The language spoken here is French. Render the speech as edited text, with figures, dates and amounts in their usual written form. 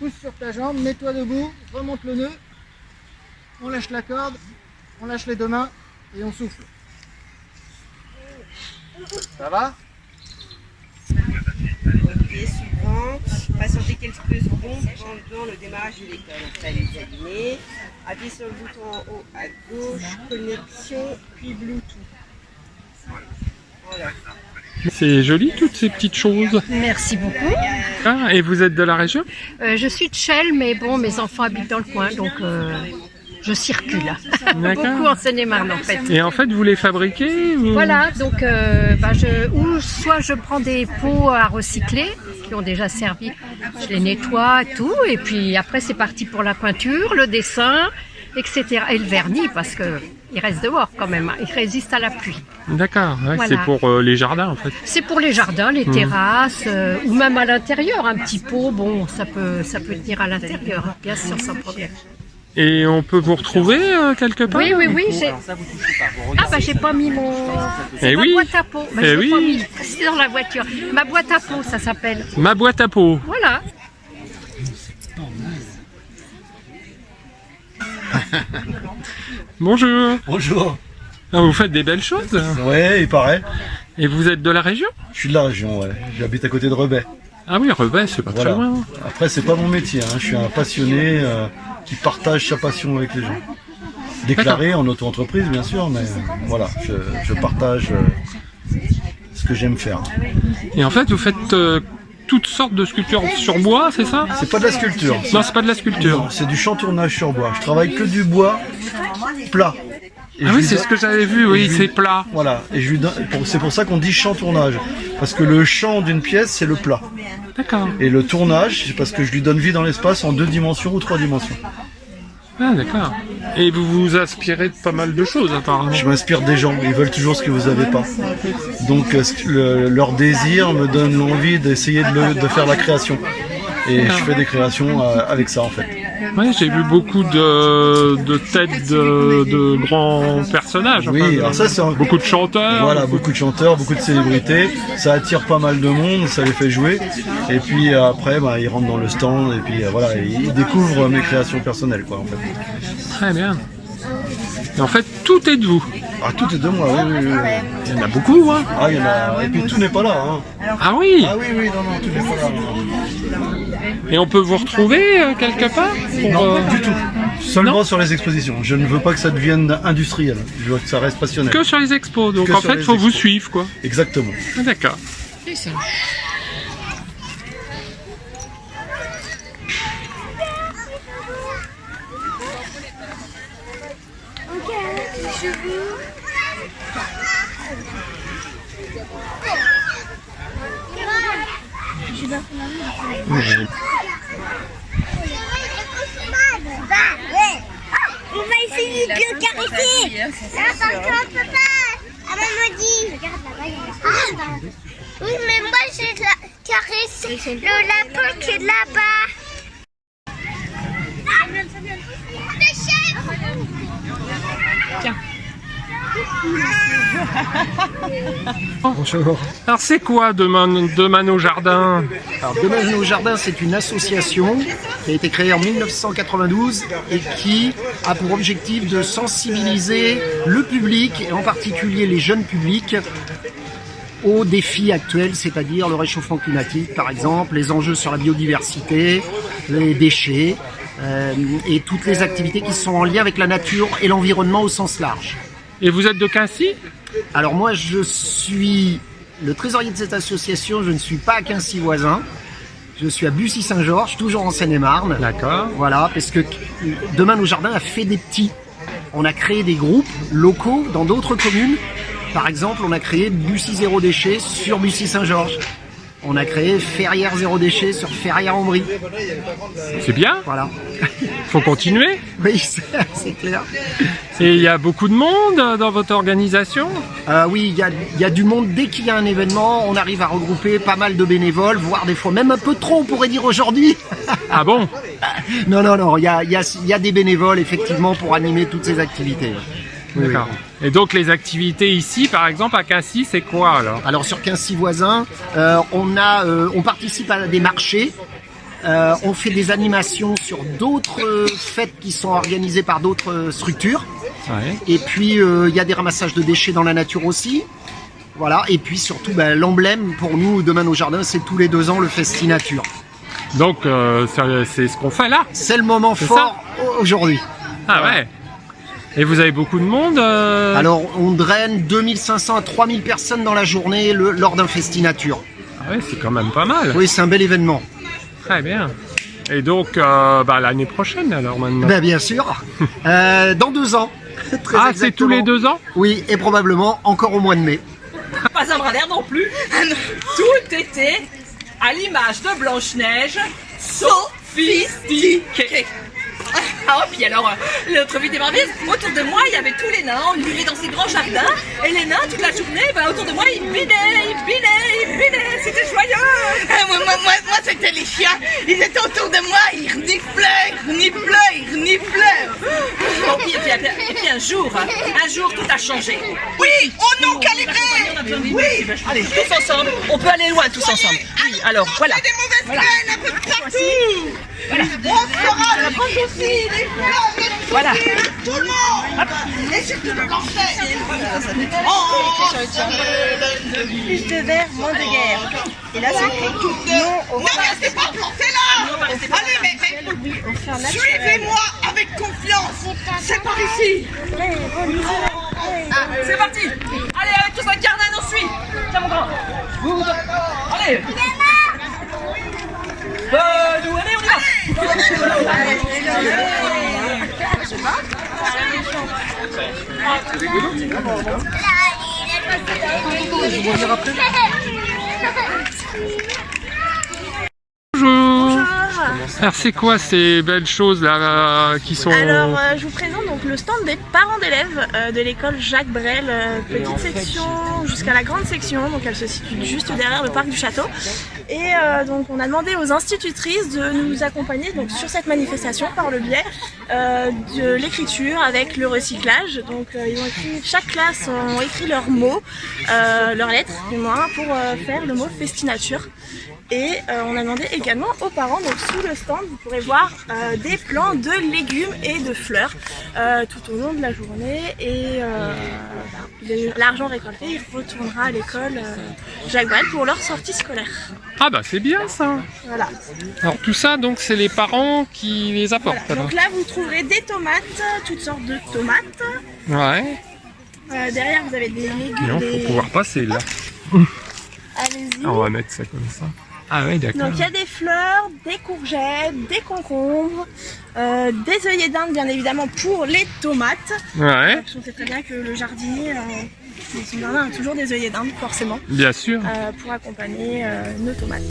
pousse sur ta jambe, mets-toi debout, remonte le nœud, on lâche la corde, on lâche les deux mains et on souffle. Ça va? Ok, suivant. Patientez quelques secondes pendant le démarrage de l'école. Donc là, les aligner. Appuyez sur le bouton en haut à gauche, connexion, puis Bluetooth. Voilà. C'est joli toutes ces petites choses. Merci beaucoup. Ah, et vous êtes de la région? Je suis de Chelles, mais bon, mes enfants habitent dans le coin, donc je circule. Beaucoup en Seine-et-Marne, en fait. Et en fait, vous les fabriquez ou... Voilà, donc ou soit je prends des pots à recycler qui ont déjà servi, je les nettoie, tout, et puis après c'est parti pour la peinture, le dessin, etc. Et le vernis, parce que il reste dehors quand même, il résiste à la pluie. D'accord, ouais, Voilà. c'est pour les jardins en fait. C'est pour les jardins, les terrasses, ou même à l'intérieur, un petit pot, bon, ça peut tenir à l'intérieur, bien sûr, sans problème. Et on peut vous retrouver quelque part? Oui, j'ai... Ah bah j'ai pas mis mon... Eh ma oui. boîte à peau. Bah, Eh je l'ai oui. pas mis. C'est dans la voiture. Ma boîte à peau, ça s'appelle. Ma boîte à peau. Voilà. Bonjour. Bonjour. Ah, vous faites des belles choses. Ouais, il paraît. Et vous êtes de la région? Je suis de la région, ouais. J'habite à côté de Rebais. Ah oui, Rebais, c'est pas Voilà. très loin. Après, c'est pas mon métier, hein. Je suis un passionné qui partage sa passion avec les gens. Déclaré en auto-entreprise, bien sûr, mais voilà, je partage ce que j'aime faire. Et en fait, vous faites toutes sortes de sculptures sur bois, c'est ça? C'est pas de la sculpture. Non, c'est pas de la sculpture. Non, c'est du chantournage sur bois. Je travaille que du bois plat. Et Ah je oui, lui c'est donne- ce que j'avais vu, et oui, je lui- c'est plat. Voilà, et je lui donne- c'est pour ça qu'on dit chantournage. Parce que le champ d'une pièce, c'est le plat. D'accord. Et le tournage, c'est parce que je lui donne vie dans l'espace en 2 dimensions ou 3 dimensions. Ah d'accord. Et vous vous inspirez de pas mal de choses apparemment. Je m'inspire des gens, ils veulent toujours ce que vous avez pas. Donc leur désir me donne l'envie d'essayer de faire la création. Et je fais des créations avec ça en fait. Ouais, j'ai vu beaucoup de têtes de grands personnages. Oui, enfin, alors ça c'est beaucoup de chanteurs. Voilà, beaucoup de chanteurs, beaucoup de célébrités. Ça attire pas mal de monde, ça les fait jouer. Et puis après, ils rentrent dans le stand et puis voilà, ils découvrent mes créations personnelles quoi en fait. Très bien. Et en fait, tout est de vous. Ah, tout est de moi, oui, oui, oui. Il y en a beaucoup, hein. Ah, il y en a. Et puis tout n'est pas là, hein. Ah oui. Ah oui, oui, non, tout n'est pas là. Et on peut vous retrouver quelque part pour, Non, du tout. Seulement sur les expositions. Je ne veux pas que ça devienne industriel. Je veux que ça reste passionnel. que sur les expos. Donc Que en sur fait, les faut vous expos. suivre, quoi. Exactement. Ah, d'accord. On va essayer de le caresser. Là, par contre, on peut pas. Ah, maman dit. Ah, oui, mais moi, j'ai caressé le lapin qui est là-bas. Bonjour. Alors c'est quoi demain nos jardins? Alors, Demain nos jardins, c'est une association qui a été créée en 1992 et qui a pour objectif de sensibiliser le public, et en particulier les jeunes publics, aux défis actuels, c'est-à-dire le réchauffement climatique par exemple, les enjeux sur la biodiversité, les déchets et toutes les activités qui sont en lien avec la nature et l'environnement au sens large. Et vous êtes de Quincy? Alors moi je suis le trésorier de cette association, je ne suis pas à Quincy voisin, je suis à Bussy-Saint-Georges, toujours en Seine-et-Marne. D'accord. Voilà, parce que Demain nos jardins a fait des petits. On a créé des groupes locaux dans d'autres communes. Par exemple, on a créé Bussy Zéro Déchet sur Bussy-Saint-Georges. On a créé Ferrières Zéro Déchet sur Ferrières-en-Brie. C'est bien. Voilà. Faut continuer. Oui, c'est clair. Et il y a beaucoup de monde dans votre organisation? Oui, il y a du monde. Dès qu'il y a un événement, on arrive à regrouper pas mal de bénévoles, voire des fois même un peu trop, on pourrait dire aujourd'hui. Ah bon? Non, il y a des bénévoles effectivement pour animer toutes ces activités. Oui, D'accord. oui. Et donc les activités ici, par exemple à Quincy, c'est quoi alors? Alors sur Quincy voisin, on participe à des marchés On fait des animations sur d'autres fêtes qui sont organisées par d'autres structures. Ouais. Et puis il y a des ramassages de déchets dans la nature aussi. Voilà. Et puis surtout l'emblème pour nous Demain nos jardins, c'est tous les 2 ans le Festinature. Donc c'est ce qu'on fait là. C'est le moment C'est fort aujourd'hui. Ah ouais. Et vous avez beaucoup de monde Alors on draine 2500 à 3000 personnes dans la journée lors d'un Festinature. Ah ouais, c'est quand même pas mal. Oui, c'est un bel événement. Très bien. Et donc l'année prochaine alors maintenant. Ben, bien sûr. Dans 2 ans. Très Ah, c'est tous les 2 ans? Oui, et probablement encore au mois de mai. Pas un bras d'air non plus. Tout était à l'image de Blanche-Neige, sophistiqué. Ah, puis alors, l'autre vie des merveilles, autour de moi, il y avait tous les nains, on vivait dans ces grands jardins, et les nains, toute la journée, autour de moi, ils binaient, c'était joyeux. Moi, c'était les chiens, ils étaient autour de moi, ils reniflaient. Bon, et puis un jour, tout a changé. Oui, on nous calibré. Oui, allez, tous ensemble, on peut aller loin tous ensemble. Oui, alors, voilà. Des mauvaises graines un peu partout. Voilà. On fera le aussi, les fleurs, Voilà. tout le monde. Et surtout le blanc-neige. Plus de verre, moins de guerre. Et là, c'est écrit non au Non, restez pas plantés là. Allez, mais suivez-moi avec confiance. C'est par ici. C'est parti. Allez, avec tous un carnet, on suit. Tiens, mon grand. Allez. Nous, allez, on y va. Bonjour. Alors c'est quoi ces belles choses là qui sont... Alors je vous présente donc le stand des parents d'élèves de l'école Jacques Brel, petite section jusqu'à la grande section, donc elle se situe juste derrière le parc du château. Et donc on a demandé aux institutrices de nous accompagner donc, sur cette manifestation par le biais de l'écriture avec le recyclage. Donc ils ont écrit, chaque classe ont écrit leurs mots, leurs lettres du moins, pour faire le mot Festinature. Et on a demandé également aux parents, donc sous le stand, vous pourrez voir des plants de légumes et de fleurs tout au long de la journée. Et l'argent récolté, il retournera à l'école Jacques Brel pour leur sortie scolaire. Ah bah c'est bien ça. Voilà. Alors tout ça donc c'est les parents qui les apportent. Voilà. Donc là vous trouverez des tomates, toutes sortes de tomates. Ouais. Derrière vous avez des légumes. Non, faut pouvoir passer là. Allez-y. On va mettre ça comme ça. Ah ouais, d'accord. Donc il y a des fleurs, des courgettes, des concombres, des œillets d'Inde bien évidemment pour les tomates. Ouais. Parce qu'on sait très bien que le jardinier, son jardin a toujours des œillets d'Inde forcément. Bien sûr. Pour accompagner nos tomates.